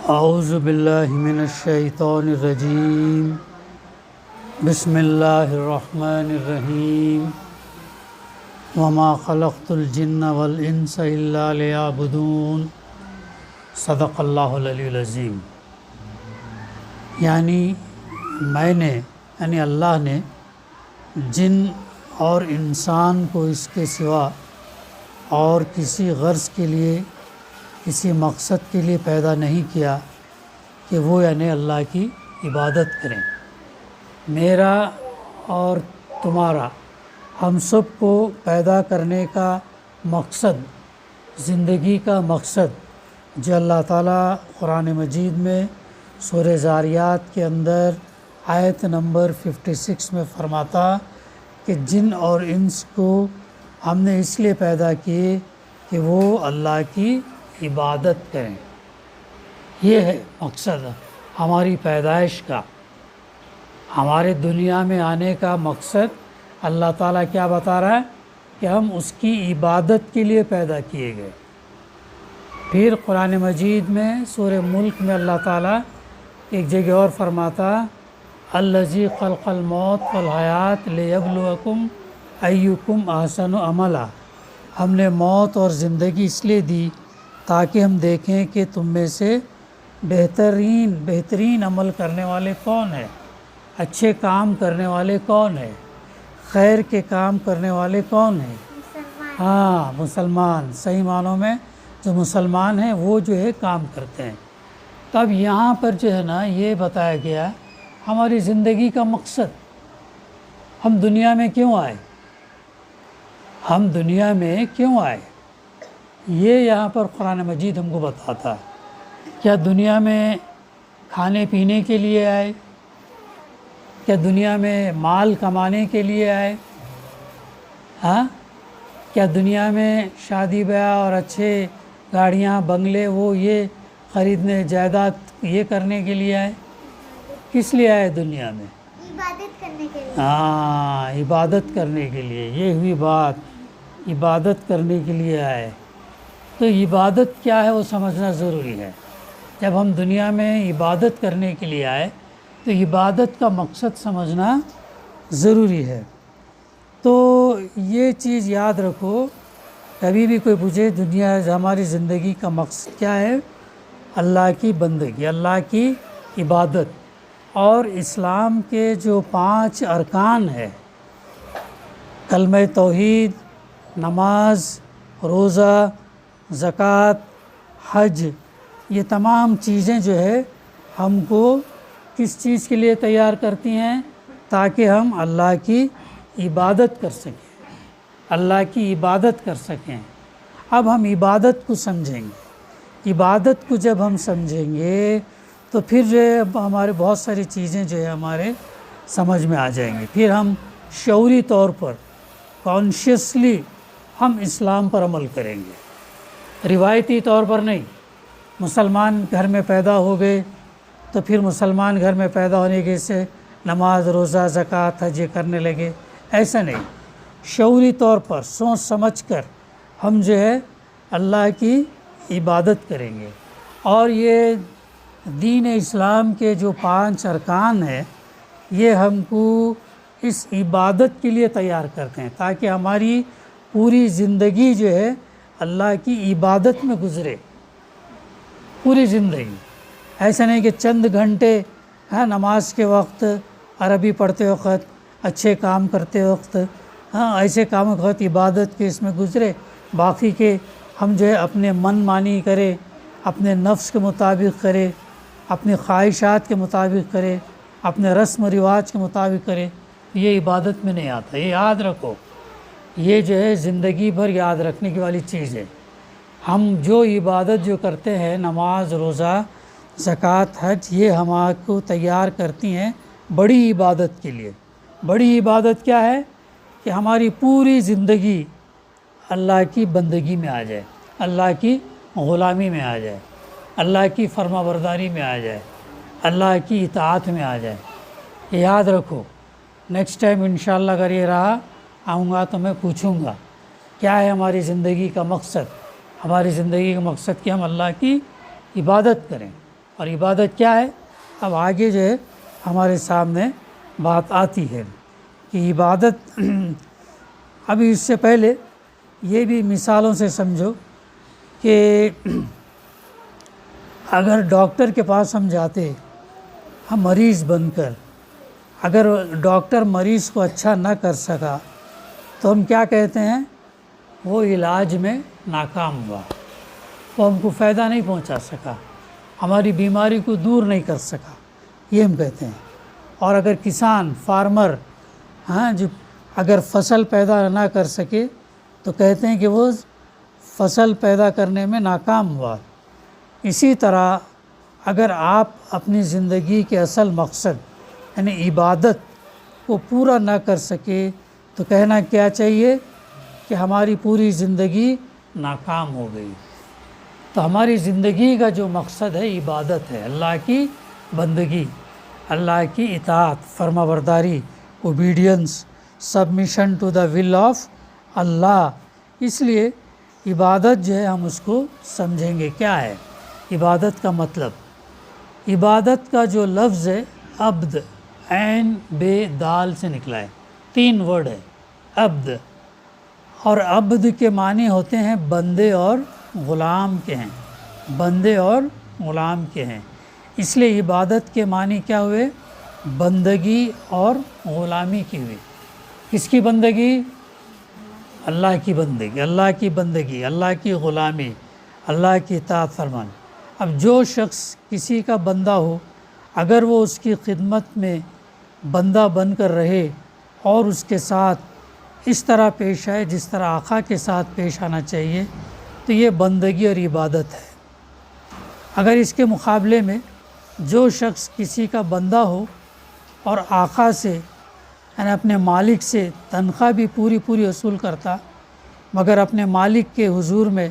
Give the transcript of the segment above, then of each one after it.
اعوذ باللہ من الشیطان الرجیم بسم اللہ الرحمن الرحیم وما خلقت الجن والانس الا لیعبدون صدق اللہ العلی العظیم۔ یعنی اللہ نے جن اور انسان کو اس کے سوا اور کسی غرض کے لیے، کسی مقصد کے لیے پیدا نہیں کیا کہ وہ اللہ کی عبادت کریں۔ میرا اور تمہارا، ہم سب کو پیدا کرنے کا مقصد، زندگی کا مقصد جو اللہ تعالیٰ قرآن مجید میں سورہ ذاریات کے اندر آیت نمبر 56 میں فرماتا کہ جن اور انس کو ہم نے اس لیے پیدا کیے کہ وہ اللہ کی عبادت کریں۔ یہ ہے مقصد ہماری پیدائش کا، ہمارے دنیا میں آنے کا مقصد۔ اللہ تعالیٰ کیا بتا رہا ہے کہ ہم اس کی عبادت کے لیے پیدا کیے گئے۔ پھر قرآن مجید میں سورہ ملک میں اللہ تعالیٰ ایک جگہ اور فرماتا الذی خلق الموت والحیات لیبلوکم ایکم احسن عملا۔ ہم نے موت اور زندگی اس لیے دی تاکہ ہم دیکھیں کہ تم میں سے بہترین عمل کرنے والے کون ہیں، اچھے کام کرنے والے کون ہیں، خیر کے کام کرنے والے کون ہیں۔ مسلمان صحیح معنوں میں جو مسلمان ہیں وہ جو ہے کام کرتے ہیں۔ تب یہاں پر جو ہے نا یہ بتایا گیا ہماری زندگی کا مقصد، ہم دنیا میں کیوں آئے، ہم دنیا میں کیوں آئے، یہ یہاں پر قرآن مجید ہم کو بتاتا ہے۔ کیا دنیا میں کھانے پینے کے لیے آئے، کیا دنیا میں مال کمانے کے لیے آئے، کیا دنیا میں شادی بیاہ اور اچھے گاڑیاں بنگلے وہ یہ خریدنے، جائیداد یہ کرنے کے لیے آئے؟ کس لیے آئے دنیا میں؟ عبادت کرنے کے لیے۔ عبادت کرنے کے لیے، یہ ہوئی بات، عبادت کرنے کے لیے آئے۔ تو عبادت کیا ہے وہ سمجھنا ضروری ہے۔ جب ہم دنیا میں عبادت کرنے کے لیے آئے تو عبادت کا مقصد سمجھنا ضروری ہے۔ تو یہ چیز یاد رکھو، کبھی بھی کوئی پوچھے دنیا ہماری زندگی کا مقصد کیا ہے، اللہ کی بندگی، اللہ کی عبادت۔ اور اسلام کے جو 5 ارکان ہیں، کلمہ توحید، نماز، روزہ، زکوٰۃ، حج، یہ تمام چیزیں جو ہے ہم کو کس چیز کے لیے تیار کرتی ہیں؟ تاکہ ہم اللہ کی عبادت کر سکیں، اللہ کی عبادت کر سکیں۔ اب ہم عبادت کو سمجھیں گے، عبادت کو جب ہم سمجھیں گے تو پھر جو ہے ہمارے بہت ساری چیزیں جو ہے ہمارے سمجھ میں آ جائیں گی۔ پھر ہم شعوری طور پر، کانشیسلی ہم اسلام پر عمل کریں گے، روایتی طور پر نہیں۔ مسلمان گھر میں پیدا ہو گئے تو پھر مسلمان گھر میں پیدا ہونے کے سے نماز، روزہ، زکوٰۃ، حج کرنے لگے، ایسا نہیں۔ شعوری طور پر سوچ سمجھ کر ہم جو ہے اللہ کی عبادت کریں گے۔ اور یہ دین اسلام کے جو 5 ارکان ہیں یہ ہم کو اس عبادت کے لیے تیار کرتے ہیں تاکہ ہماری پوری زندگی جو ہے اللہ کی عبادت میں گزرے، پوری زندگی۔ ایسا نہیں کہ چند گھنٹے نماز کے وقت، عربی پڑھتے وقت، اچھے کام کرتے وقت، ایسے کاموں کے وقت عبادت کے اس میں گزرے، باقی کے ہم جو ہے اپنے من مانی کرے، اپنے نفس کے مطابق کرے، اپنی خواہشات کے مطابق کرے، اپنے رسم و رواج کے مطابق کرے، یہ عبادت میں نہیں آتا۔ یہ یاد رکھو، یہ جو ہے زندگی بھر یاد رکھنے کی والی چیز ہے۔ ہم جو عبادت جو کرتے ہیں، نماز، روزہ، زکوٰۃ، حج، یہ ہم کو تیار کرتی ہیں بڑی عبادت کے لیے۔ بڑی عبادت کیا ہے؟ کہ ہماری پوری زندگی اللہ کی بندگی میں آ جائے، اللہ کی غلامی میں آ جائے، اللہ کی فرما برداری میں آ جائے، اللہ کی اطاعت میں آ جائے۔ یہ یاد رکھو۔ نیکسٹ ٹائم انشاءاللہ اگر یہ رہا آؤں گا تو میں پوچھوں گا کیا ہے ہماری زندگی کا مقصد۔ ہماری زندگی کا مقصد کہ ہم اللہ کی عبادت کریں، اور عبادت کیا ہے؟ اب آگے جو ہے ہمارے سامنے بات آتی ہے کہ عبادت ابھی اس سے پہلے یہ بھی مثالوں سے سمجھو کہ اگر ڈاکٹر کے پاس ہم جاتے، ہم مریض بن کر، اگر ڈاکٹر مریض کو اچھا نہ کر سکا تو ہم کیا کہتے ہیں؟ وہ علاج میں ناکام ہوا، وہ ہم کو فائدہ نہیں پہنچا سکا، ہماری بیماری کو دور نہیں کر سکا، یہ ہم کہتے ہیں۔ اور اگر کسان فارمر جو اگر فصل پیدا نہ کر سکے تو کہتے ہیں کہ وہ فصل پیدا کرنے میں ناکام ہوا۔ اسی طرح اگر آپ اپنی زندگی کے اصل مقصد یعنی عبادت کو پورا نہ کر سکے تو کہنا کیا چاہیے کہ ہماری پوری زندگی ناکام ہو گئی۔ تو ہماری زندگی کا جو مقصد ہے عبادت ہے، اللہ کی بندگی، اللہ کی اطاعت، فرما برداری، obedience, submission to the will of Allah. اس لیے عبادت جو ہے ہم اس کو سمجھیں گے کیا ہے عبادت کا مطلب۔ عبادت کا جو لفظ ہے عبد، عین بے دال سے نکلا ہے، 3 ورڈ ہے عبد، اور عبد کے معنی ہوتے ہیں بندے اور غلام کے ہیں، بندے اور غلام کے ہیں۔ اس لیے عبادت کے معنی کیا ہوئے؟ بندگی اور غلامی کی ہوئی۔ کس کی بندگی؟ اللہ کی بندگی، اللہ کی بندگی، اللہ کی غلامی، اللہ کی اطاعت فرمانی۔ اب جو شخص کسی کا بندہ ہو، اگر وہ اس کی خدمت میں بندہ بن کر رہے اور اس کے ساتھ اس طرح پیش آئے جس طرح آقا کے ساتھ پیش آنا چاہیے، تو یہ بندگی اور عبادت ہے۔ اگر اس کے مقابلے میں جو شخص کسی کا بندہ ہو اور آقا سے یعنی اپنے مالک سے تنخواہ بھی پوری وصول کرتا، مگر اپنے مالک کے حضور میں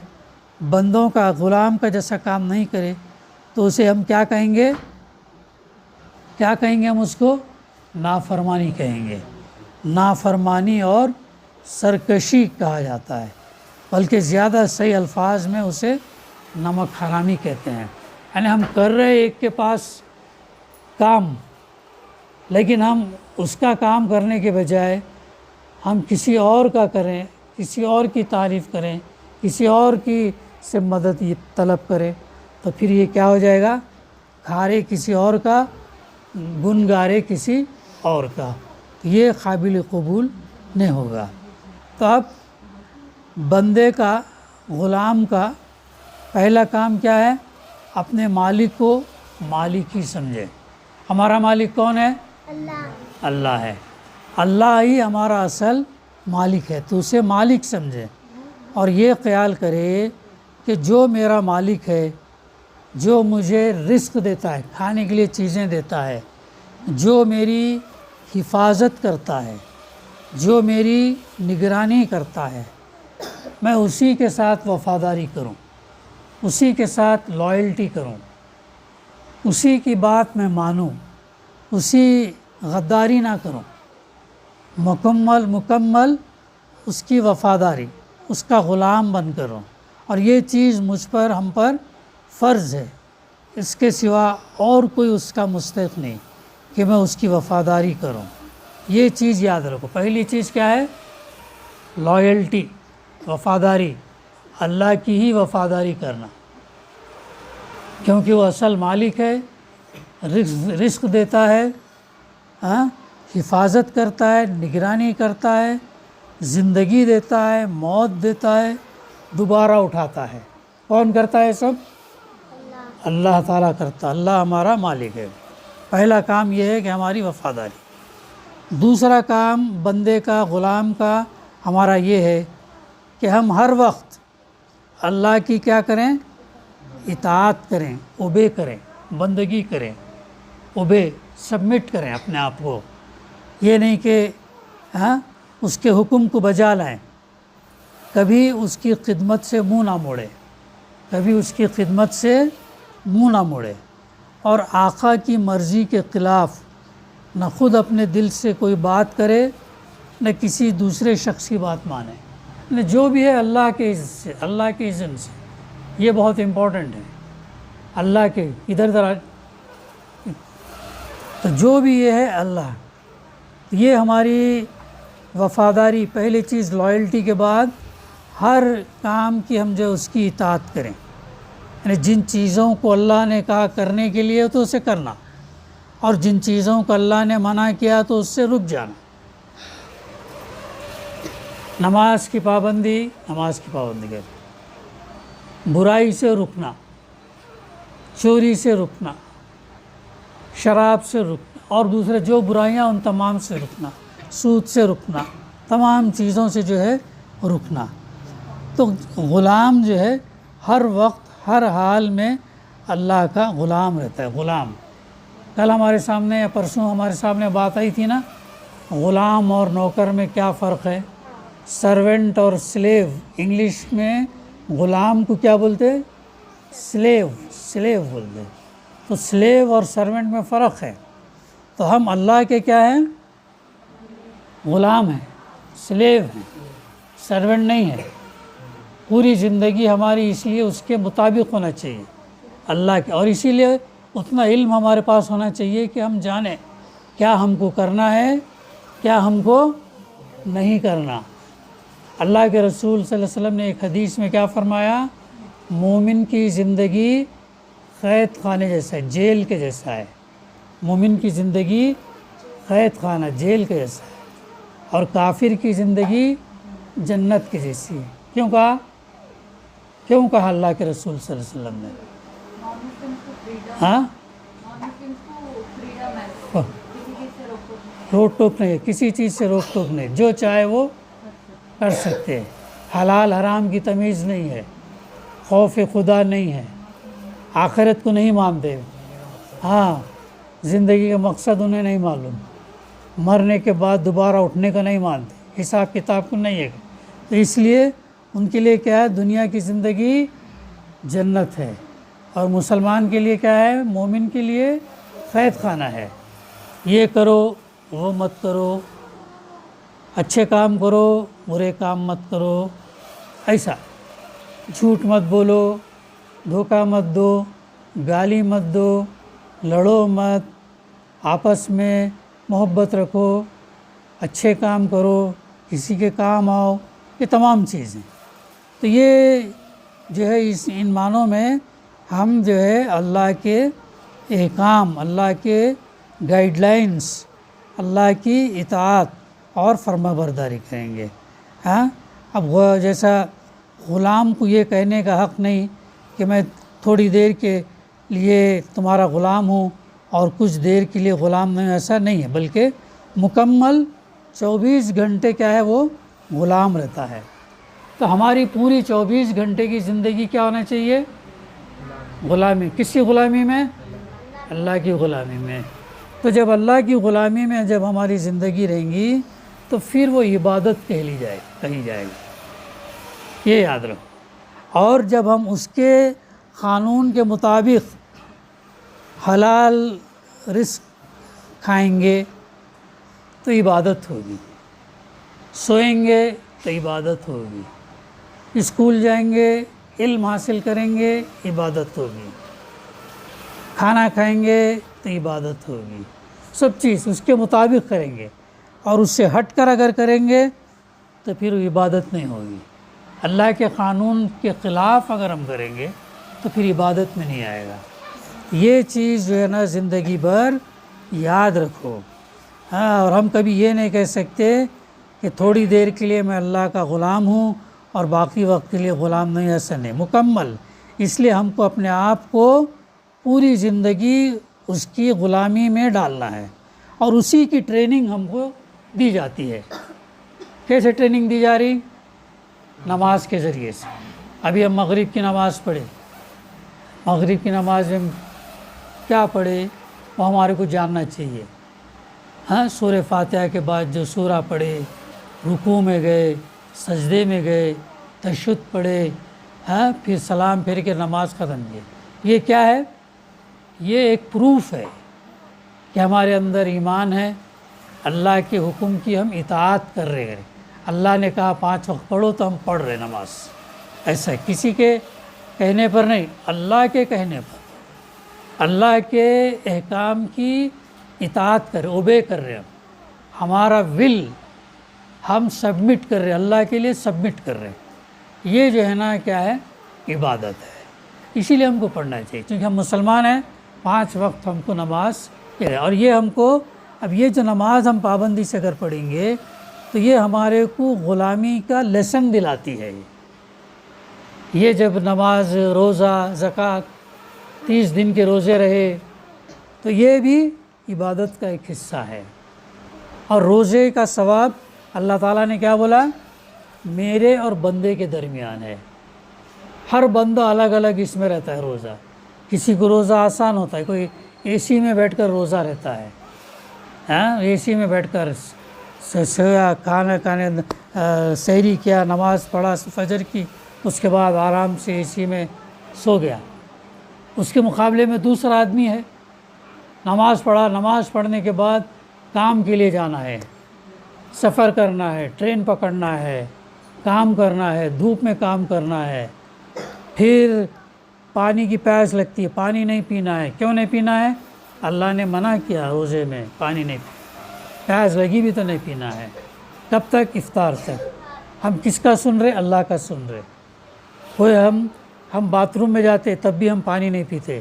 بندوں کا غلام کا جیسا کام نہیں کرے، تو اسے ہم کیا کہیں گے؟ کیا کہیں گے ہم اس کو؟ نافرمانی کہیں گے۔ نافرمانی اور سرکشی کہا جاتا ہے، بلکہ زیادہ صحیح الفاظ میں اسے نمک حرامی کہتے ہیں۔ یعنی ہم کر رہے ایک کے پاس کام، لیکن ہم اس کا کام کرنے کے بجائے ہم کسی اور کا کریں، کسی اور کی تعریف کریں، کسی اور کی سے مدد طلب کریں، تو پھر یہ کیا ہو جائے گا؟ کھارے کسی اور کا، گن گارے کسی اور کا، یہ قابل قبول نہیں ہوگا۔ تو اب بندے کا، غلام کا پہلا کام کیا ہے؟ اپنے مالک کو مالک ہی سمجھے۔ ہمارا مالک کون ہے؟ اللہ ہے، اللہ ہی ہمارا اصل مالک ہے، تو اسے مالک سمجھے، اور یہ خیال کرے کہ جو میرا مالک ہے، جو مجھے رزق دیتا ہے، کھانے کے لیے چیزیں دیتا ہے، جو میری حفاظت کرتا ہے، جو میری نگرانی کرتا ہے، میں اسی کے ساتھ وفاداری کروں، اسی کے ساتھ لائلٹی کروں، اسی کی بات میں مانوں، اسی غداری نہ کروں، مکمل اس کی وفاداری، اس کا غلام بن کروں، اور یہ چیز مجھ پر، ہم پر فرض ہے، اس کے سوا اور کوئی اس کا مستحق نہیں کہ میں اس کی وفاداری کروں۔ یہ چیز یاد رکھو، پہلی چیز کیا ہے؟ لائلٹی، وفاداری، اللہ کی ہی وفاداری کرنا، کیونکہ وہ اصل مالک ہے، رزق دیتا ہے، حفاظت کرتا ہے، نگرانی کرتا ہے، زندگی دیتا ہے، موت دیتا ہے، دوبارہ اٹھاتا ہے۔ کون کرتا ہے سب؟ اللہ تعالیٰ کرتا، اللہ ہمارا مالک ہے۔ پہلا کام یہ ہے کہ ہماری وفاداری۔ دوسرا کام بندے کا، غلام کا ہمارا یہ ہے کہ ہم ہر وقت اللہ کی کیا کریں؟ اطاعت کریں، اوبے کریں، بندگی کریں، اوبے، سبمٹ کریں اپنے آپ کو۔ یہ نہیں کہ اس کے حکم کو بجا لائیں، کبھی اس کی خدمت سے منہ نہ موڑے، کبھی اس کی خدمت سے منہ نہ موڑے، اور آقا کی مرضی کے خلاف نہ خود اپنے دل سے کوئی بات کرے، نہ کسی دوسرے شخص کی بات مانے، نہ جو بھی ہے اللہ کے اذن سے، اللہ کے اذن سے۔ یہ بہت امپورٹنٹ ہے اللہ کے ادھر ادھر تو جو بھی یہ ہے اللہ، یہ ہماری وفاداری، پہلی چیز لائلٹی کے بعد ہر کام کی ہم جو اس کی اطاعت کریں، یعنی جن چیزوں کو اللہ نے کہا کرنے کے لیے تو اسے کرنا، اور جن چیزوں کو اللہ نے منع کیا تو اس سے رک جانا۔ نماز کی پابندی کریں، برائی سے رکنا، چوری سے رکنا، شراب سے رکنا، اور دوسرے جو برائیاں ان تمام سے رکنا، سود سے رکنا، تمام چیزوں سے جو ہے رکنا۔ تو غلام جو ہے ہر وقت ہر حال میں اللہ کا غلام رہتا ہے، غلام۔ کل ہمارے سامنے یا پرسوں ہمارے سامنے بات آئی تھی نا، غلام اور نوکر میں کیا فرق ہے؟ سرونٹ اور سلیو، انگلش میں غلام کو کیا بولتے؟ سلیو بولتے۔ تو سلیو اور سرونٹ میں فرق ہے۔ تو ہم اللہ کے کیا ہیں؟ غلام ہیں، سلیو ہیں، سرونٹ نہیں ہے۔ پوری زندگی ہماری اس لیے اس کے مطابق ہونا چاہیے اللہ کے، اور اسی لیے اتنا علم ہمارے پاس ہونا چاہیے کہ ہم جانیں کیا ہم کو کرنا ہے، کیا ہم کو نہیں کرنا۔ اللہ کے رسول صلی اللہ علیہ وسلم نے ایک حدیث میں کیا فرمایا؟ مومن کی زندگی قید خانے جیسا ہے، جیل کے جیسا ہے۔ مومن کی زندگی قید خانہ، جیل کے جیسا ہے، اور کافر کی زندگی جنت کے جیسی ہے۔ کیوں کہا اللہ کے رسول صلی اللہ علیہ وسلم نے؟ ہاں، روک ٹوک نہیں، کسی چیز سے روک ٹوک نہیں، جو چاہے وہ کر سکتے ہیں۔ حلال حرام کی تمیز نہیں ہے، خوف خدا نہیں ہے، آخرت کو نہیں مانتے، ہاں زندگی کا مقصد انہیں نہیں معلوم، مرنے کے بعد دوبارہ اٹھنے کا نہیں مانتے، حساب کتاب کو نہیں ہے۔ تو اس لیے ان کے لیے کیا ہے؟ دنیا کی زندگی جنت ہے، اور مسلمان کے لیے کیا ہے؟ مومن کے لیے قید خانہ ہے۔ یہ کرو، وہ مت کرو، اچھے کام کرو، برے کام مت کرو، ایسا جھوٹ مت بولو، دھوکہ مت دو، گالی مت دو، لڑو مت، آپس میں محبت رکھو، اچھے کام کرو، کسی کے کام آؤ، یہ تمام چیزیں۔ تو یہ جو ہے ان معنوں میں ہم جو ہے اللہ کے احکام، اللہ کے گائیڈ لائنز، اللہ کی اطاعت اور فرما برداری کریں گے۔ ہاں، اب جیسا غلام کو یہ کہنے کا حق نہیں کہ میں تھوڑی دیر کے لیے تمہارا غلام ہوں اور کچھ دیر کے لیے غلام نہیں، ایسا نہیں ہے، بلکہ مکمل 24 گھنٹے کیا ہے؟ وہ غلام رہتا ہے۔ تو ہماری پوری 24 گھنٹے کی زندگی کیا ہونا چاہیے؟ غلامی۔ کس کی غلامی میں؟ اللہ کی غلامی میں۔ تو جب اللہ کی غلامی میں جب ہماری زندگی رہیں گی تو پھر وہ عبادت کہی جائے گی، یہ یاد رکھو۔ اور جب ہم اس کے قانون کے مطابق حلال رزق کھائیں گے تو عبادت ہوگی، سوئیں گے تو عبادت ہوگی، اسکول جائیں گے، علم حاصل کریں گے، عبادت ہوگی، کھانا کھائیں گے تو عبادت ہوگی، سب چیز اس کے مطابق کریں گے۔ اور اس سے ہٹ کر اگر کریں گے تو پھر عبادت نہیں ہوگی۔ اللہ کے قانون کے خلاف اگر ہم کریں گے تو پھر عبادت میں نہیں آئے گا۔ یہ چیز جو ہے نا زندگی بھر یاد رکھو۔ ہاں، اور ہم کبھی یہ نہیں کہہ سکتے کہ تھوڑی دیر کے لیے میں اللہ کا غلام ہوں اور باقی وقت کے لیے غلام نہیں، ایسا نہیں، مکمل۔ اس لیے ہم کو اپنے آپ کو پوری زندگی اس کی غلامی میں ڈالنا ہے، اور اسی کی ٹریننگ ہم کو دی جاتی ہے۔ کیسے ٹریننگ دی جا رہی؟ نماز کے ذریعے سے۔ ابھی ہم مغرب کی نماز پڑھے، مغرب کی نماز میں کیا پڑھے وہ ہمارے کو جاننا چاہیے۔ ہاں، سورہ فاتحہ کے بعد جو سورہ پڑھے، رکوع میں گئے، سجدے میں گئے، تشہد پڑھے، ہاں، پھر سلام پھیر کے نماز ختم کی۔ یہ کیا ہے؟ یہ ایک پروف ہے کہ ہمارے اندر ایمان ہے، اللہ کے حکم کی ہم اطاعت کر رہے ہیں۔ اللہ نے کہا 5 وقت پڑھو تو ہم پڑھ رہے نماز، ایسا کسی کے کہنے پر نہیں، اللہ کے کہنے پر۔ اللہ کے احکام کی اطاعت کر اوبے کر رہے ہیں، ہمارا ول ہم سبمٹ کر رہے ہیں، اللہ کے لیے سبمٹ کر رہے ہیں، یہ جو ہے نا کیا ہے، عبادت ہے۔ اسی لیے ہم کو پڑھنا چاہیے، کیونکہ ہم مسلمان ہیں، 5 وقت ہم کو نماز ہے، اور یہ ہم کو اب یہ جو نماز ہم پابندی سے اگر پڑھیں گے تو یہ ہمارے کو غلامی کا لیسن دلاتی ہے۔ یہ جب نماز، روزہ، زکوٰۃ 30 دن کے روزے رہے تو یہ بھی عبادت کا ایک حصہ ہے، اور روزے کا ثواب اللہ تعالیٰ نے کیا بولا، میرے اور بندے کے درمیان ہے۔ ہر بندہ الگ الگ اس میں رہتا ہے روزہ، کسی کو روزہ آسان ہوتا ہے، کوئی اے سی میں بیٹھ کر روزہ رہتا ہے، اے سی میں بیٹھ کر سویا، کھانا کھانے، سحری کیا، نماز پڑھا فجر کی، اس کے بعد آرام سے اے سی میں سو گیا۔ اس کے مقابلے میں دوسرا آدمی ہے، نماز پڑھا، نماز پڑھنے کے بعد کام کے لیے جانا ہے، سفر کرنا ہے، ٹرین پکڑنا ہے، کام کرنا ہے، دھوپ میں کام کرنا ہے، پھر پانی کی پیاس لگتی ہے، پانی نہیں پینا ہے۔ کیوں نہیں پینا ہے؟ اللہ نے منع کیا روزے میں پانی نہیں پینا، پیاس لگی بھی تو نہیں پینا ہے۔ کب تک؟ افطار تک۔ ہم کس کا سن رہے؟ اللہ کا سن رہے۔ کوئی ہم باتھ روم میں جاتے تب بھی ہم پانی نہیں پیتے،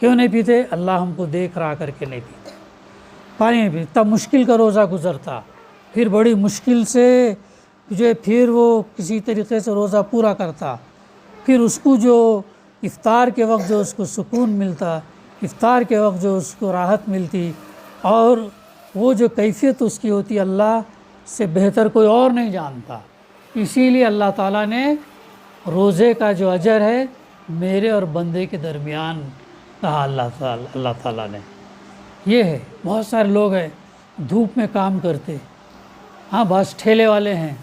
کیوں نہیں پیتے؟ اللہ ہم کو دیکھ رہا کر کے نہیں پیتے، پانی نہیں پیتے۔ تب مشکل کا روزہ گزرتا، پھر بڑی مشکل سے پھر وہ کسی طریقے سے روزہ پورا کرتا، پھر اس کو جو افطار کے وقت جو اس کو سکون ملتا، افطار کے وقت جو اس کو راحت ملتی، اور وہ جو کیفیت اس کی ہوتی، اللہ سے بہتر کوئی اور نہیں جانتا۔ اسی لیے اللہ تعالیٰ نے روزے کا جو اجر ہے میرے اور بندے کے درمیان کہا اللہ تعالیٰ نے۔ یہ ہے، بہت سارے لوگ ہیں دھوپ میں کام کرتے، ہاں بعض ٹھیلے والے ہیں،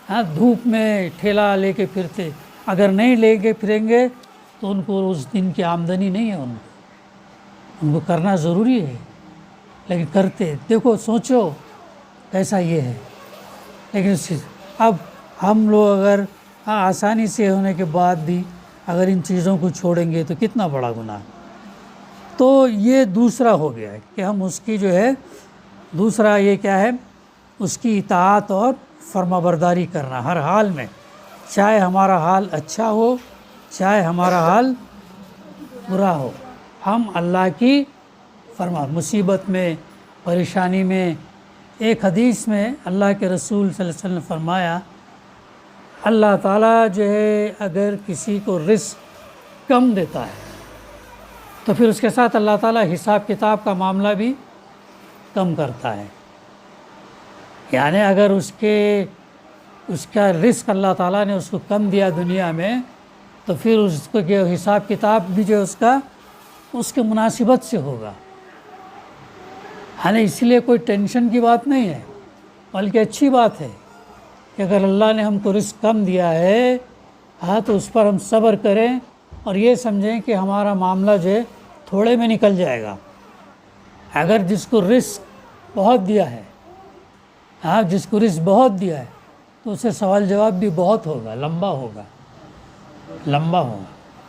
ہاں دھوپ میں ٹھیلا لے کے پھرتے، اگر نہیں لے کے پھریں گے تو ان کو اس دن کی آمدنی نہیں ہے، ان کو کرنا ضروری ہے لیکن کرتے۔ دیکھو سوچو کیسا یہ ہے، لیکن اب ہم لوگ اگر آسانی سے ہونے کے بعد بھی اگر ان چیزوں کو چھوڑیں گے تو کتنا بڑا گناہ۔ تو یہ دوسرا ہو گیا ہے کہ ہم اس کی جو ہے، دوسرا یہ کیا ہے، اس کی اطاعت اور فرما برداری کرنا ہر حال میں، چاہے ہمارا حال اچھا ہو چاہے ہمارا حال برا ہو، ہم اللہ کی فرما، مصیبت میں، پریشانی میں۔ ایک حدیث میں اللہ کے رسول صلی اللہ علیہ وسلم نے فرمایا، اللہ تعالیٰ جو ہے اگر کسی کو رزق کم دیتا ہے تو پھر اس کے ساتھ اللہ تعالیٰ حساب کتاب کا معاملہ بھی کم کرتا ہے۔ یعنی اگر اس کا رزق اللہ تعالیٰ نے اس کو کم دیا دنیا میں تو پھر اس کو جو حساب کتاب بھی جو اس کے مناسبت سے ہوگا۔ ہاں، اس لیے کوئی ٹینشن کی بات نہیں ہے، بلکہ اچھی بات ہے کہ اگر اللہ نے ہم کو رزق کم دیا ہے ہاں تو اس پر ہم صبر کریں اور یہ سمجھیں کہ ہمارا معاملہ جو ہے تھوڑے میں نکل جائے گا۔ اگر جس کو رزق بہت دیا ہے، ہاں جس کو رزق بہت دیا ہے تو اسے سوال جواب بھی بہت ہوگا، لمبا ہوگا۔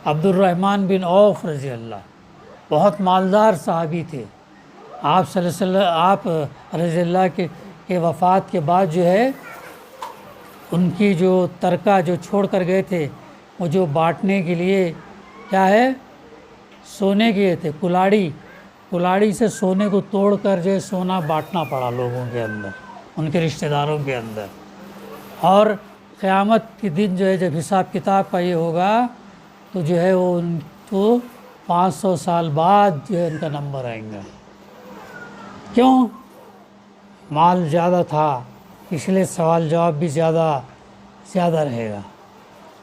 عبد الرحمن بن عوف رضی اللہ، بہت مالدار صحابی تھے۔ آپ صلی اللہ علیہ وسلم، آپ رضی اللہ کے وفات کے بعد جو ہے ان کی جو ترکہ جو چھوڑ کر گئے تھے وہ جو بانٹنے کے لیے کیا ہے، سونے کے تھے، کلاڑی سے سونے کو توڑ کر جو ہے سونا بانٹنا پڑا لوگوں کے اندر، ان کے رشتہ داروں کے اندر۔ اور قیامت کے دن جو ہے جب حساب کتاب کا یہ ہوگا تو جو ہے وہ ان کو 500 سال بعد جو ہے ان کا نمبر آئیں گا۔ کیوں؟ مال زیادہ تھا، اس لیے سوال جواب بھی زیادہ رہے گا۔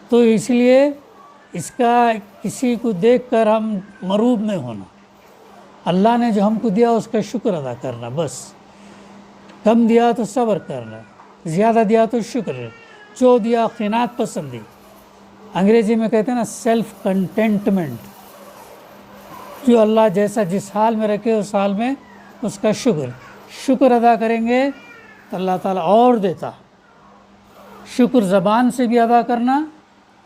تو اس لیے اس کا کسی کو دیکھ کر ہم مروب نہیں ہونا، اللہ نے جو ہم کو دیا اس کا شکر ادا کرنا، بس۔ کم دیا تو صبر کرنا، زیادہ دیا تو شکر ہے، جو دیا قناعت پسندی، انگریزی میں کہتے ہیں نا سیلف کنٹینٹمنٹ، جو اللہ جیسا جس حال میں رکھے اس حال میں اس کا شکر ادا کریں گے تو اللہ تعالیٰ اور دیتا۔ شکر زبان سے بھی ادا کرنا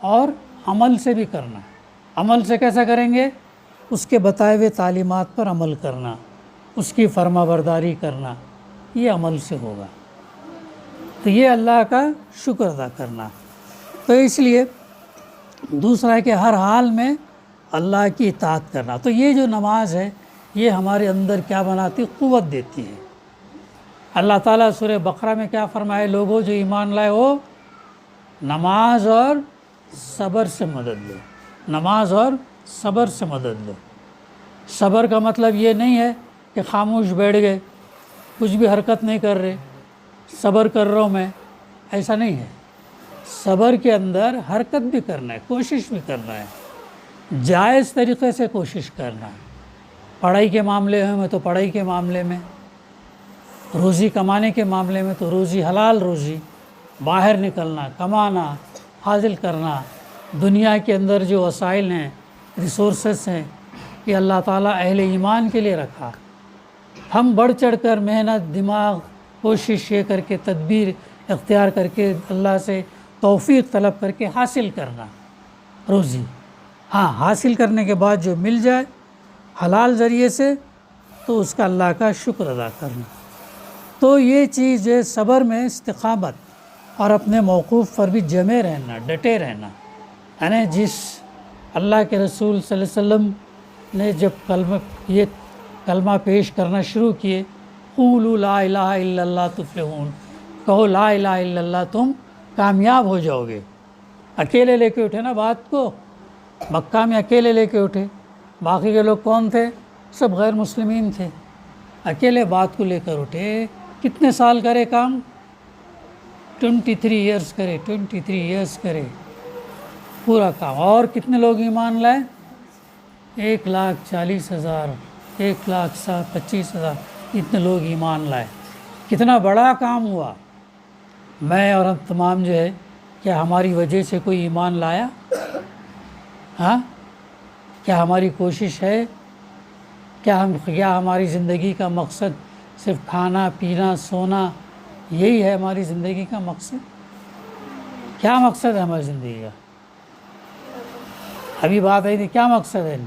اور عمل سے بھی کرنا۔ عمل سے کیسا کریں گے؟ اس کے بتائے ہوئے تعلیمات پر عمل کرنا، اس کی فرما برداری کرنا، یہ عمل سے ہوگا۔ تو یہ اللہ کا شکر ادا کرنا۔ تو اس لیے دوسرا ہے کہ ہر حال میں اللہ کی اطاعت کرنا۔ تو یہ جو نماز ہے یہ ہمارے اندر کیا بناتی؟ قوت دیتی ہے۔ اللہ تعالیٰ سورہ بقرہ میں کیا فرمائے؟ لوگوں جو ایمان لائے ہو نماز اور صبر سے مدد لو، نماز اور صبر سے مدد لو۔ صبر کا مطلب یہ نہیں ہے کہ خاموش بیٹھ گئے، کچھ بھی حرکت نہیں کر رہے، صبر کر رہا ہوں میں، ایسا نہیں ہے۔ صبر کے اندر حرکت بھی کرنا ہے، کوشش بھی کرنا ہے، جائز طریقے سے کوشش کرنا ہے۔ پڑھائی کے معاملے میں تو پڑھائی کے معاملے میں، روزی کمانے کے معاملے میں تو روزی، حلال روزی، باہر نکلنا، کمانا، حاصل کرنا۔ دنیا کے اندر جو وسائل ہیں، ریسورسز ہیں، یہ اللہ تعالیٰ اہل ایمان کے لیے رکھا۔ ہم بڑھ چڑھ کر محنت، دماغ، کوشش یہ کر کے، تدبیر اختیار کر کے، اللہ سے توفیق طلب کر کے حاصل کرنا روزی۔ ہاں، حاصل کرنے کے بعد جو مل جائے حلال ذریعے سے تو اس کا اللہ کا شکر ادا کرنا۔ تو یہ چیز جو ہے صبر میں استقامت اور اپنے موقوف پر بھی جمے رہنا، ڈٹے رہنا، یعنی جس اللہ کے رسول صلی اللہ علیہ وسلم نے جب یہ کلمہ پیش کرنا شروع کیے، قولوا لا الہ الا اللہ تفلحون، کہو لا الہ الا اللہ تم کامیاب ہو جاؤ گے۔ اکیلے لے کے اٹھے نا بات کو، مکہ میں اکیلے لے کے اٹھے، باقی کے لوگ کون تھے؟ سب غیر مسلمین تھے۔ اکیلے بات کو لے کر اٹھے۔ کتنے سال کرے کام؟ 23 ایئرس کرے، 23 ایئرس کرے پورا کام۔ اور کتنے لوگ ایمان لائے؟ 1,40,000، 1,25,000، اتنے لوگ ایمان لائے۔ کتنا بڑا کام ہوا۔ میں اور ہم تمام جو ہے، کیا ہماری وجہ سے کوئی ایمان لایا؟ ہاں، کیا ہماری کوشش ہے؟ کیا ہماری زندگی کا مقصد صرف کھانا پینا سونا یہی ہے ہماری زندگی کا مقصد؟ کیا مقصد ہے ہماری زندگی کا؟ ابھی بات آئی تھی، کیا مقصد ہے؟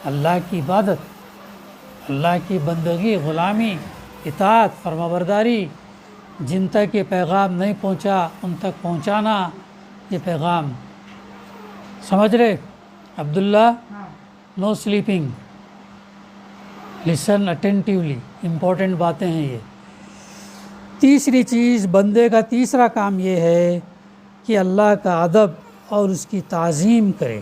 اللہ کی عبادت، اللہ کی بندگی، غلامی، اطاعت، فرمانبرداری۔ جن تک یہ پیغام نہیں پہنچا ان تک پہنچانا یہ پیغام۔ سمجھ رہے؟ عبداللہ، نو سلیپنگ، لسن اٹینٹیولی، امپورٹنٹ باتیں ہیں یہ۔ تیسری چیز، بندے کا تیسرا کام یہ ہے کہ اللہ کا ادب اور اس کی تعظیم کرے۔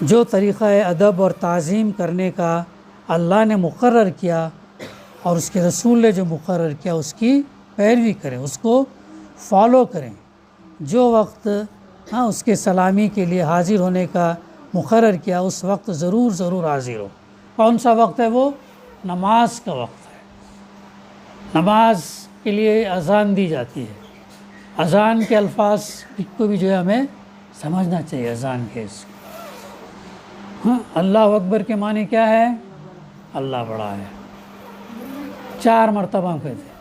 جو طریقہ ادب اور تعظیم کرنے کا اللہ نے مقرر کیا اور اس کے رسول نے جو مقرر کیا اس کی پیروی کریں، اس کو فالو کریں۔ جو وقت اس کے سلامی کے لیے حاضر ہونے کا مقرر کیا اس وقت ضرور حاضر ہو۔ کون سا وقت ہے وہ؟ نماز کا وقت ہے۔ نماز کے لیے اذان دی جاتی ہے۔ اذان کے الفاظ کو بھی جو ہے ہمیں سمجھنا چاہیے۔ اذان کے اللہ اکبر کے معنی کیا ہے؟ اللہ بڑا ہے۔ 4 مرتبہ کہتے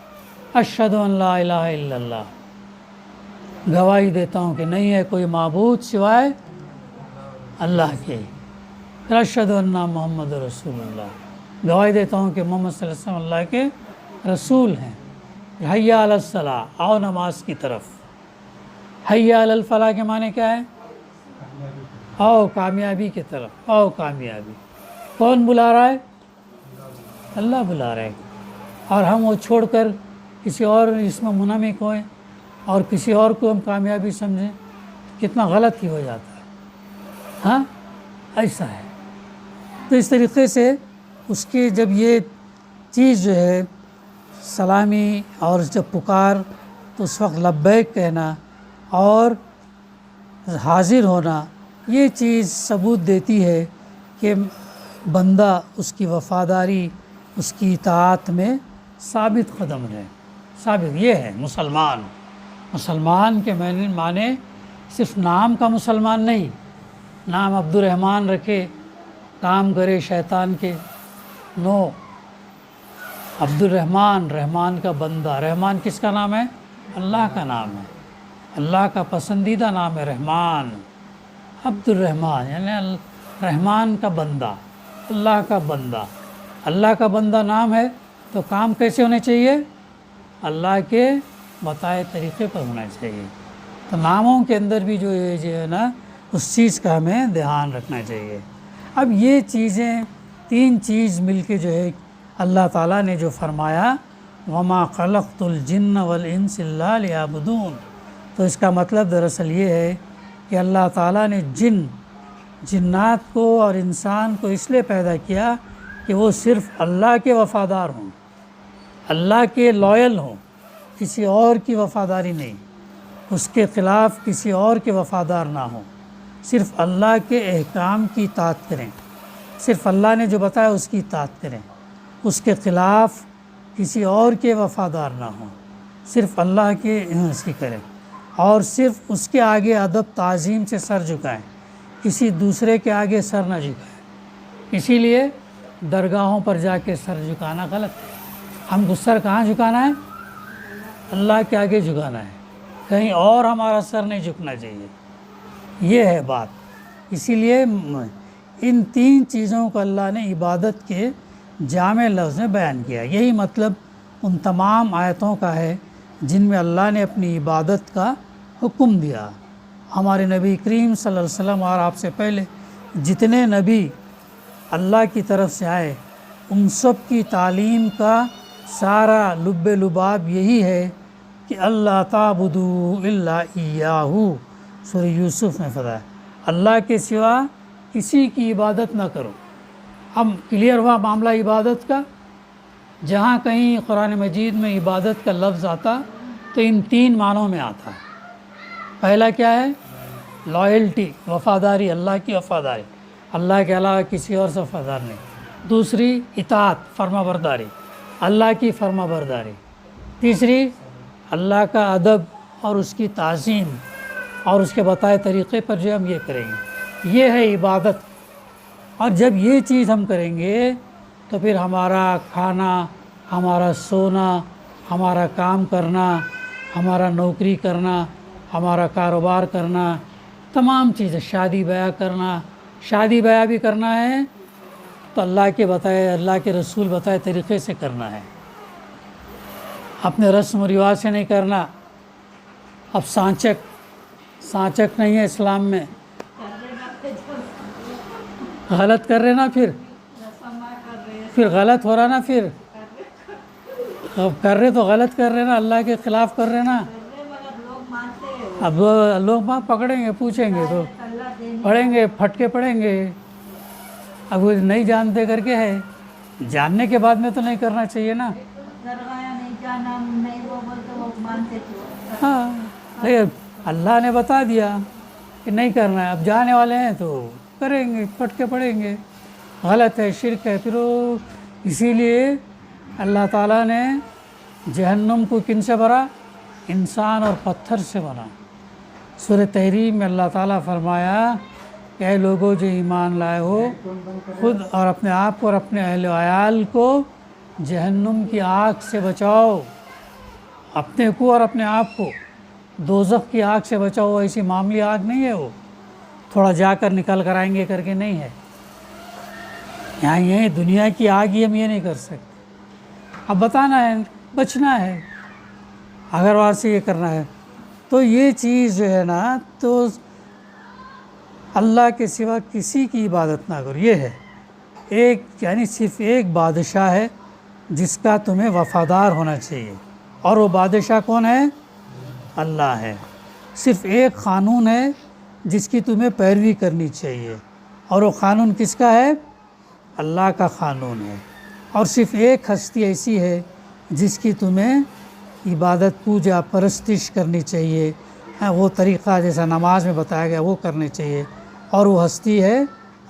اشہد ان لا الہ الا اللہ، گواہی دیتا ہوں کہ نہیں ہے کوئی معبود سوائے اللہ کے، پھر اشہد ان محمد رسول اللہ، گواہی دیتا ہوں کہ محمد صلی اللہ علیہ وسلم اللہ کے رسول ہیں۔ حی علی الصلاۃ، آؤ نماز کی طرف۔ حی علی الفلاح کے معنی کیا ہے؟ آؤ کامیابی کی طرف، آؤ کامیابی۔ کون بلا رہا ہے؟ اللہ بلا رہا ہے۔ اور ہم وہ چھوڑ کر کسی اور اس میں منہمک ہوئیں اور کسی اور کو ہم کامیابی سمجھیں، کتنا غلط ہی ہو جاتا ہے۔ ہاں، ایسا ہے۔ تو اس طریقے سے اس کے جب یہ چیز جو ہے سلامی اور جب پکار تو اس وقت لبیک کہنا اور حاضر ہونا، یہ چیز ثبوت دیتی ہے کہ بندہ اس کی وفاداری، اس کی اطاعت میں ثابت قدم رہے۔ ثابت یہ ہے مسلمان۔ مسلمان کے معنی صرف نام کا مسلمان نہیں، نام عبد الرحمن رکھے کام کرے شیطان کے، نو، عبد الرحمن، رحمان کا بندہ۔ رحمان کس کا نام ہے؟ اللہ کا نام ہے، اللہ کا پسندیدہ نام ہے رحمان۔ عبد الرحمن یعنی رحمان کا بندہ، اللہ کا بندہ، اللہ کا بندہ نام ہے تو کام کیسے ہونے چاہیے؟ اللہ کے بتائے طریقے پر ہونا چاہیے۔ تو ناموں کے اندر بھی جو ہے نا اس چیز کا ہمیں دھیان رکھنا چاہیے۔ اب یہ چیزیں تین چیز مل کے جو ہے اللہ تعالیٰ نے جو فرمایا وَمَا خَلَقْتُ الْجِنَّ وَالْإِنسَ إِلَّا لِيَعْبُدُونَ، تو اس کا مطلب دراصل یہ ہے کہ اللہ تعالیٰ نے جنات کو اور انسان کو اس لیے پیدا کیا کہ وہ صرف اللہ کے وفادار ہوں، اللہ کے لائل ہوں، کسی اور کی وفاداری نہیں، اس کے خلاف کسی اور کے وفادار نہ ہوں، صرف اللہ کے احکام کی اطاعت کریں، صرف اللہ نے جو بتایا اس کی اطاعت کریں، اس کے خلاف کسی اور کے وفادار نہ ہوں، صرف اللہ کے اس کی کریں، اور صرف اس کے آگے ادب تعظیم سے سر جھکائیں، کسی دوسرے کے آگے سر نہ جھکائیں۔ اسی لیے درگاہوں پر جا کے سر جھکانا غلط ہے۔ ہم کو سر کہاں جھکانا ہے؟ اللہ کے آگے جھکانا ہے، کہیں اور ہمارا سر نہیں جھکنا چاہیے۔ یہ ہے بات۔ اسی لیے ان تین چیزوں کو اللہ نے عبادت کے جامع لفظ میں بیان کیا۔ یہی مطلب ان تمام آیتوں کا ہے جن میں اللہ نے اپنی عبادت کا حکم دیا۔ ہمارے نبی کریم صلی اللہ علیہ وسلم اور آپ سے پہلے جتنے نبی اللہ کی طرف سے آئے ان سب کی تعلیم کا سارا لب لباب یہی ہے کہ اللہ تعبدوا الا ایاہ، سورہ یوسف میں فرمایا اللہ کے سوا کسی کی عبادت نہ کرو۔ اب کلیئر ہوا معاملہ عبادت کا۔ جہاں کہیں قرآن مجید میں عبادت کا لفظ آتا تو ان تین معنوں میں آتا ہے۔ پہلا کیا ہے؟ لائلٹی، وفاداری، اللہ کی وفاداری، اللہ کے علاوہ کسی اور سے وفادار نہیں۔ دوسری اطاعت، فرما برداری، اللہ کی فرما برداری۔ تیسری اللہ کا ادب اور اس کی تعظیم اور اس کے بتائے طریقے پر جو ہم یہ کریں گے، یہ ہے عبادت۔ اور جب یہ چیز ہم کریں گے تو پھر ہمارا کھانا، ہمارا سونا، ہمارا کام کرنا، ہمارا نوکری کرنا، ہمارا کاروبار کرنا، تمام چیزیں، شادی بیاہ کرنا، شادی بیاہ بھی کرنا ہے تو اللہ کے بتائے، اللہ کے رسول بتائے طریقے سے کرنا ہے، اپنے رسم و رواج سے نہیں کرنا۔ اب سانچک نہیں ہے اسلام میں، غلط کر رہے نا، پھر غلط ہو رہا نا، پھر اب کر رہے تو غلط کر رہے نا، اللہ کے خلاف کر رہے نا۔ اب لوگ پکڑیں گے، پوچھیں گے تو پڑھیں گے، پھٹکے پڑھیں گے۔ اب وہ نہیں جانتے کر کے ہے، جاننے کے بعد میں تو نہیں کرنا چاہیے نا۔ ہاں، اللہ نے بتا دیا کہ نہیں کرنا ہے، اب جانے والے ہیں تو کریں گے، پھٹکے پڑھیں گے، غلط ہے، شرک ہے۔ پھر وہ اسی لیے اللہ تعالیٰ نے جہنم کو کن سے بھرا؟ انسان اور پتھر سے بنا۔ سورہ تحریم میں اللہ تعالیٰ فرمایا کہ اے لوگوں جو ایمان لائے ہو، خود اور اپنے آپ کو اور اپنے اہل و عیال کو جہنم کی آگ سے بچاؤ، اپنے کو اور اپنے آپ کو دوزخ کی آگ سے بچاؤ۔ ایسی معمولی آگ نہیں ہے، وہ تھوڑا جا کر نکل کر آئیں گے کر کے نہیں ہے۔ یہاں یہ دنیا کی آگ ہی ہم یہ نہیں کر سکتے۔ اب بتانا ہے، بچنا ہے، اگر وہاں سے یہ کرنا ہے تو یہ چیز جو ہے نا، تو اللہ کے سوا کسی کی عبادت نہ کرو۔ یہ ہے ایک، یعنی صرف ایک بادشاہ ہے جس کا تمہیں وفادار ہونا چاہیے، اور وہ بادشاہ کون ہے؟ اللہ ہے۔ صرف ایک قانون ہے جس کی تمہیں پیروی کرنی چاہیے، اور وہ قانون کس کا ہے؟ اللہ کا قانون ہے۔ اور صرف ایک ہستی ایسی ہے جس کی تمہیں عبادت، پوجا، پرستش کرنی چاہیے، وہ طریقہ جیسا نماز میں بتایا گیا وہ کرنے چاہیے، اور وہ ہستی ہے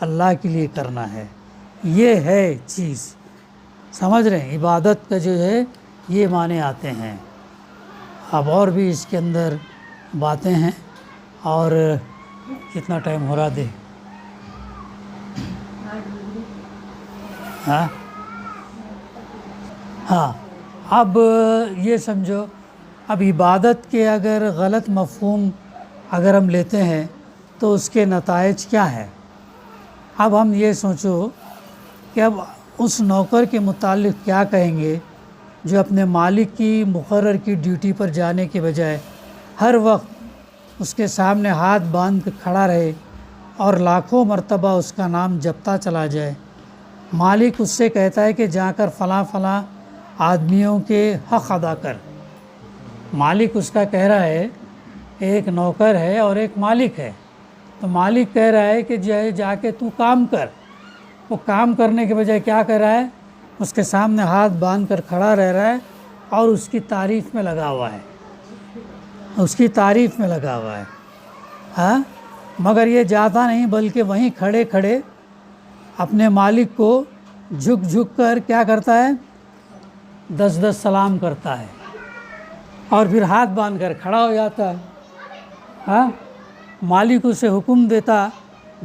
اللہ کے لیے کرنا ہے۔ یہ ہے چیز، سمجھ رہے ہیں؟ عبادت کا جو ہے یہ معنی آتے ہیں۔ اب اور بھی اس کے اندر باتیں ہیں، اور کتنا ٹائم ہو رہا دے؟ ہاں، اب یہ سمجھو، اب عبادت کے اگر غلط مفہوم اگر ہم لیتے ہیں تو اس کے نتائج کیا ہیں؟ اب ہم یہ سوچو کہ اب اس نوکر کے متعلق کیا کہیں گے جو اپنے مالک کی مقرر کی ڈیوٹی پر جانے کے بجائے ہر وقت اس کے سامنے ہاتھ باندھ کے کھڑا رہے اور لاکھوں مرتبہ اس کا نام جپتا چلا جائے۔ مالک اس سے کہتا ہے کہ جا کر فلاں فلاں آدمیوں کے حق ادا کر۔ مالک اس کا کہہ رہا ہے، ایک نوکر ہے اور ایک مالک ہے، تو مالک کہہ رہا ہے کہ جا کے تو کام کر۔ وہ کام کرنے کے بجائے کیا کر رہا ہے؟ اس کے سامنے ہاتھ باندھ کر کھڑا رہ رہا ہے اور اس کی تعریف میں لگا ہوا ہے، اس کی تعریف میں لگا ہوا ہے۔ ہاں، مگر یہ جاتا نہیں، بلکہ وہیں کھڑے کھڑے اپنے مالک کو جھک جھک کر کیا کرتا ہے؟ 10 سلام کرتا ہے اور پھر ہاتھ باندھ کر کھڑا ہو جاتا ہے۔ ہاں، مالک اسے حکم دیتا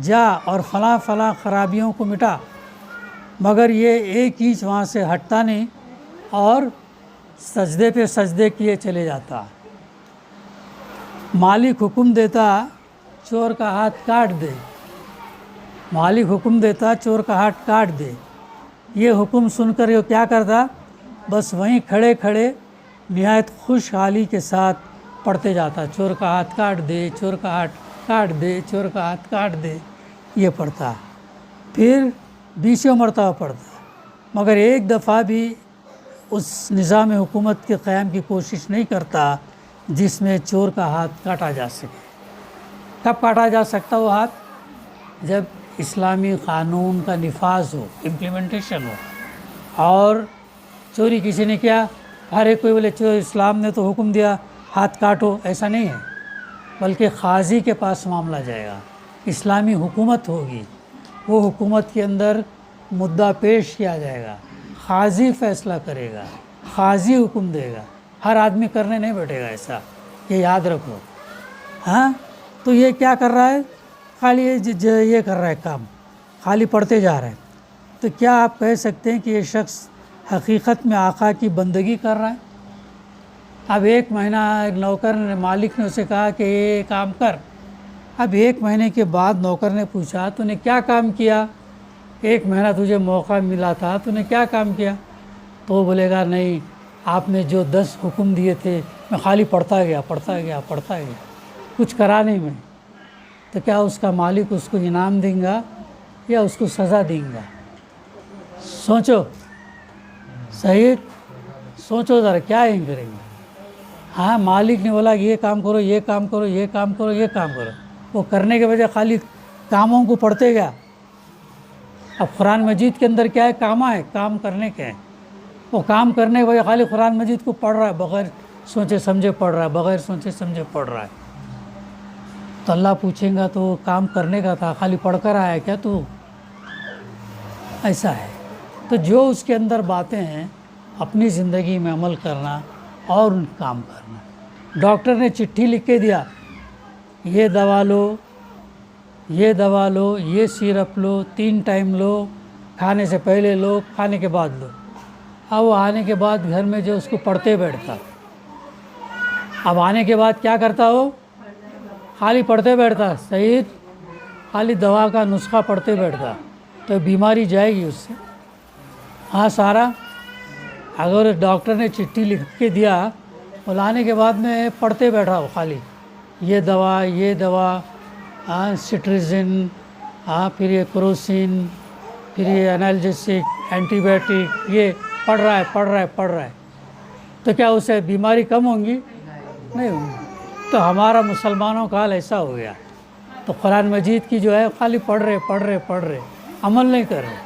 جا اور فلاں فلاں خرابیوں کو مٹا، مگر یہ ایک انچ وہاں سے ہٹتا نہیں اور سجدے پہ سجدے کیے چلے جاتا۔ مالک حکم دیتا چور کا ہاتھ کاٹ دے، مالک حکم دیتا چور کا ہاتھ کاٹ دے، یہ حکم سن کر یہ کیا کرتا؟ بس وہیں کھڑے کھڑے نہایت خوشحالی کے ساتھ پڑھتے جاتا، چور کا ہاتھ کاٹ دے، چور کا ہاتھ کاٹ دے، چور کا ہاتھ کاٹ دے، یہ پڑھتا۔ پھر 20 مرتبہ پڑھتا، مگر ایک دفعہ بھی اس نظام حکومت کے قیام کی کوشش نہیں کرتا جس میں چور کا ہاتھ کاٹا جا سکے۔ کب کاٹا جا سکتا وہ ہاتھ؟ جب اسلامی قانون کا نفاذ ہو، امپلیمنٹیشن ہو، اور چوری کسی نے کیا، ہر ایک کوئی بولے چور اسلام نے تو حکم دیا ہاتھ کاٹو، ایسا نہیں ہے، بلکہ قاضی کے پاس معاملہ جائے گا، اسلامی حکومت ہوگی، وہ حکومت کے اندر مدعا پیش کیا جائے گا، قاضی فیصلہ کرے گا، قاضی حکم دے گا، ہر آدمی کرنے نہیں بیٹھے گا ایسا، یہ یاد رکھو۔ ہاں، تو یہ کیا کر رہا ہے؟ خالی یہ کر رہا ہے کام، خالی پڑھتے جا رہا ہے۔ تو کیا آپ کہہ سکتے ہیں کہ یہ شخص حقیقت میں آقا کی بندگی کر رہا ہے؟ اب ایک مہینہ نوکر نے، مالک نے اسے کہا کہ یہ کام کر۔ اب 1 مہینے کے بعد نوکر نے پوچھا تو نے کیا کام کیا؟ 1 مہینہ تجھے موقع ملا تھا، تو نے کیا کام کیا؟ تو وہ بولے گا نہیں، آپ نے جو 10 حکم دیے تھے میں خالی پڑھتا گیا، کچھ کرا نہیں میں۔ تو کیا اس کا مالک اس کو انعام دیں گا یا اس کو سزا دیں گا؟ سوچو، صحیح سوچو ذرا، کیا یہ کریں گے؟ ہاں، مالک نے بولا کہ یہ کام کرو، یہ کام کرو، یہ کام کرو، یہ کام کرو، وہ کرنے کے بجائے خالی کاموں کو پڑھتے گیا۔ اب قرآن مجید کے اندر کیا ہے؟ کام کرنے کے ہیں، وہ کام کرنے کے بجائے خالی قرآن مجید کو پڑھ رہا ہے، بغیر سوچے سمجھے پڑھ رہا ہے، بغیر سوچے سمجھے پڑھ رہا ہے۔ تو اللہ پوچھیں گا تو کام کرنے کا تھا، خالی پڑھ کر آیا کیا تو؟ ایسا ہے۔ تو جو اس کے اندر باتیں ہیں اپنی زندگی میں عمل کرنا اور ان کام کرنا۔ ڈاکٹر نے چٹھی لکھ کے دیا، یہ دوا لو، یہ دوا لو، یہ سیرپ لو، 3 ٹائم لو، کھانے سے پہلے لو، کھانے کے بعد لو۔ اب وہ آنے کے بعد گھر میں جو اس کو پڑھتے بیٹھتا، اب آنے کے بعد کیا کرتا ہو؟ خالی پڑھتے بیٹھتا، صحیح، خالی دوا کا نسخہ پڑھتے بیٹھتا، تو بیماری جائے گی اس سے۔ ہاں سارا، اگر ڈاکٹر نے چٹھی لکھ کے دیا، وہ لانے کے بعد میں پڑھتے بیٹھا ہو خالی، یہ دوا، یہ دوا، سٹریزن، پھر یہ کروسین، پھر یہ انالجیسک، اینٹی بائیوٹک، یہ پڑھ رہا ہے، تو کیا اسے بیماری کم ہوں گی؟ نہیں ہوں گی۔ تو ہمارا مسلمانوں کا حال ایسا ہو گیا، تو قرآن مجید کی جو ہے خالی پڑھ رہے، عمل نہیں کر رہے۔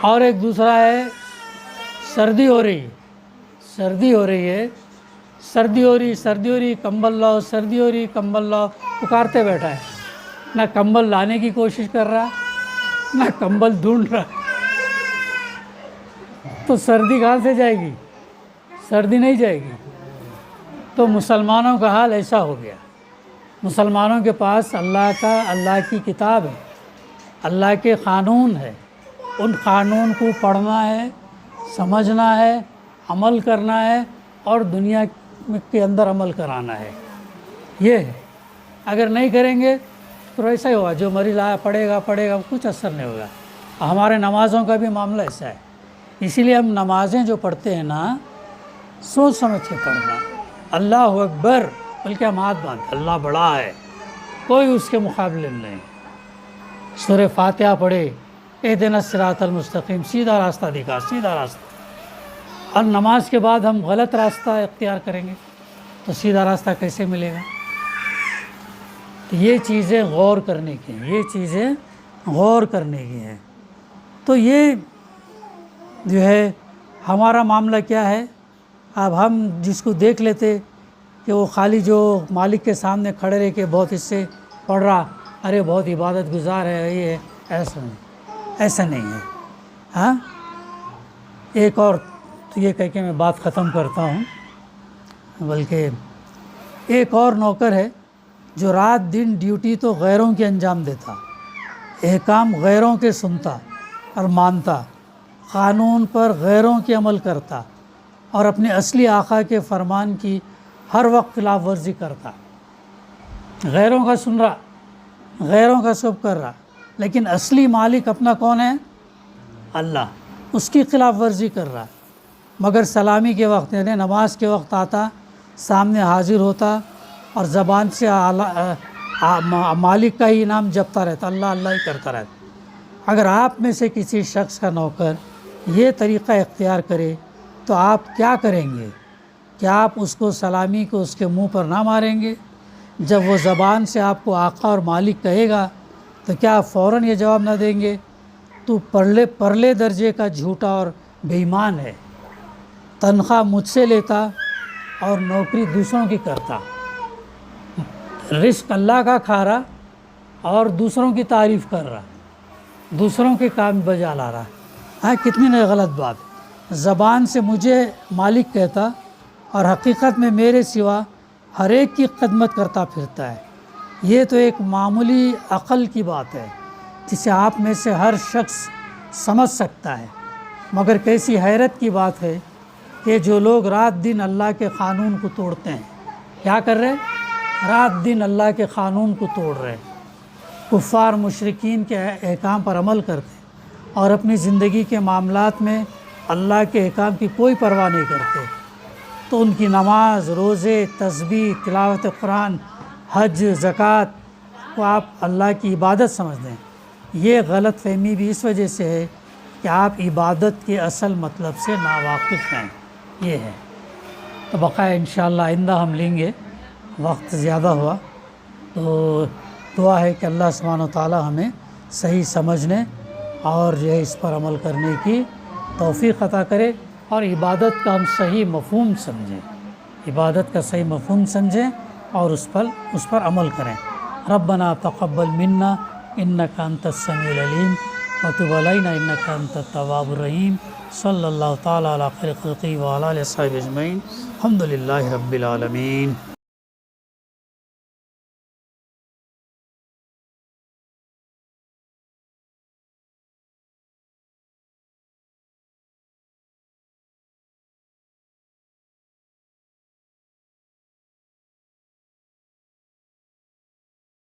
اور ایک دوسرا ہے، سردی ہو رہی ہے، سردی ہو رہی، کمبل لاؤ، سردی ہو رہی، کمبل لاؤ، پکارتے بیٹھا ہے، نہ کمبل لانے کی کوشش کر رہا، نہ کمبل ڈھونڈ رہا، تو سردی کہاں سے جائے گی؟ سردی نہیں جائے گی۔ تو مسلمانوں کا حال ایسا ہو گیا۔ مسلمانوں کے پاس اللہ کی کتاب ہے، اللہ کے قانون ہے، ان قانون کو پڑھنا ہے، سمجھنا ہے، عمل کرنا ہے اور دنیا کے اندر عمل کرانا ہے۔ یہ ہے، اگر نہیں کریں گے پھر ویسا ہی ہوگا، جو مریض آیا پڑھے گا کچھ اثر نہیں ہوگا۔ ہمارے نمازوں کا بھی معاملہ ایسا ہے، اسی لیے ہم نمازیں جو پڑھتے ہیں نا سوچ سمجھ کے پڑھنا، اللہ اکبر بلکہ ہم ہاتھ باندھتے، اللہ بڑا ہے، کوئی اس کے مقابلے میں نہیں۔ سورہ فاتحہ پڑھے، اہدنا الصراط المستقیم، سیدھا راستہ دکھا، سیدھا راستہ۔ اور نماز کے بعد ہم غلط راستہ اختیار کریں گے تو سیدھا راستہ کیسے ملے گا؟ تو یہ چیزیں غور کرنے کی ہیں، یہ چیزیں غور کرنے کی ہیں۔ تو یہ جو ہے ہمارا معاملہ کیا ہے، اب ہم جس کو دیکھ لیتے کہ وہ خالی جو مالک کے سامنے کھڑے رہ کے بہت اس سے پڑھ رہا، ارے بہت عبادت گزار ہے، یہ ایسا نہیں ہے۔ ہاں، ایک اور تو یہ کہہ کے میں بات ختم کرتا ہوں، بلکہ ایک اور نوکر ہے جو رات دن ڈیوٹی تو غیروں کی انجام دیتا، احکام غیروں کے سنتا اور مانتا، قانون پر غیروں کے عمل کرتا اور اپنے اصلی آقا کے فرمان کی ہر وقت خلاف ورزی کرتا۔ غیروں کا سن رہا، غیروں کا سب کر رہا، لیکن اصلی مالک اپنا کون ہے؟ اللہ، اس کی خلاف ورزی کر رہا۔ مگر سلامی کے وقت یعنی نماز کے وقت آتا، سامنے حاضر ہوتا اور زبان سے مالک کا ہی نام جپتا رہتا، اللہ اللہ ہی کرتا رہتا۔ اگر آپ میں سے کسی شخص کا نوکر یہ طریقہ اختیار کرے تو آپ کیا کریں گے؟ کیا آپ اس کو سلامی کو اس کے منہ پر نہ ماریں گے؟ جب وہ زبان سے آپ کو آقا اور مالک کہے گا تو کیا آپ فوراً یہ جواب نہ دیں گے؟ تو پرلے درجے کا جھوٹا اور بے ایمان ہے، تنخواہ مجھ سے لیتا اور نوکری دوسروں کی کرتا، رزق اللہ کا کھا رہا اور دوسروں کی تعریف کر رہا، دوسروں کے کام بجا لا رہا۔ ہاں، کتنی نئی غلط بات۔ زبان سے مجھے مالک کہتا اور حقیقت میں میرے سوا ہر ایک کی خدمت کرتا پھرتا ہے۔ یہ تو ایک معمولی عقل کی بات ہے جسے آپ میں سے ہر شخص سمجھ سکتا ہے، مگر کیسی حیرت کی بات ہے کہ جو لوگ رات دن اللہ کے قانون کو توڑتے ہیں، کیا کر رہے؟ رات دن اللہ کے قانون کو توڑ رہے، کفار مشرکین کے احکام پر عمل کرتے اور اپنی زندگی کے معاملات میں اللہ کے احکام کی کوئی پرواہ نہیں کرتے، تو ان کی نماز، روزے، تسبیح، تلاوت قرآن، حج، زکوٰۃ کو آپ اللہ کی عبادت سمجھتے ہیں۔ یہ غلط فہمی بھی اس وجہ سے ہے کہ آپ عبادت کے اصل مطلب سے ناواقف ہیں، یہ ہے۔ تو بقایا انشاءاللہ آئندہ ہم لیں گے، وقت زیادہ ہوا تو دعا ہے کہ اللہ سبحانہ و تعالی ہمیں صحیح سمجھنے اور جو ہے اس پر عمل کرنے کی توفیق عطا کرے، اور عبادت کا ہم صحیح مفہوم سمجھیں، عبادت کا صحیح مفہوم سمجھیں اور اس پر عمل کریں۔ ربنا تقبل منا انک انت السمیع العلیم وتب علینا انک انت التواب الرحیم۔ صلی اللہ تعالی علی خیر خلقہ وعلی آلہ وصحبہ اجمعین۔ الحمد للہ رب العالمین۔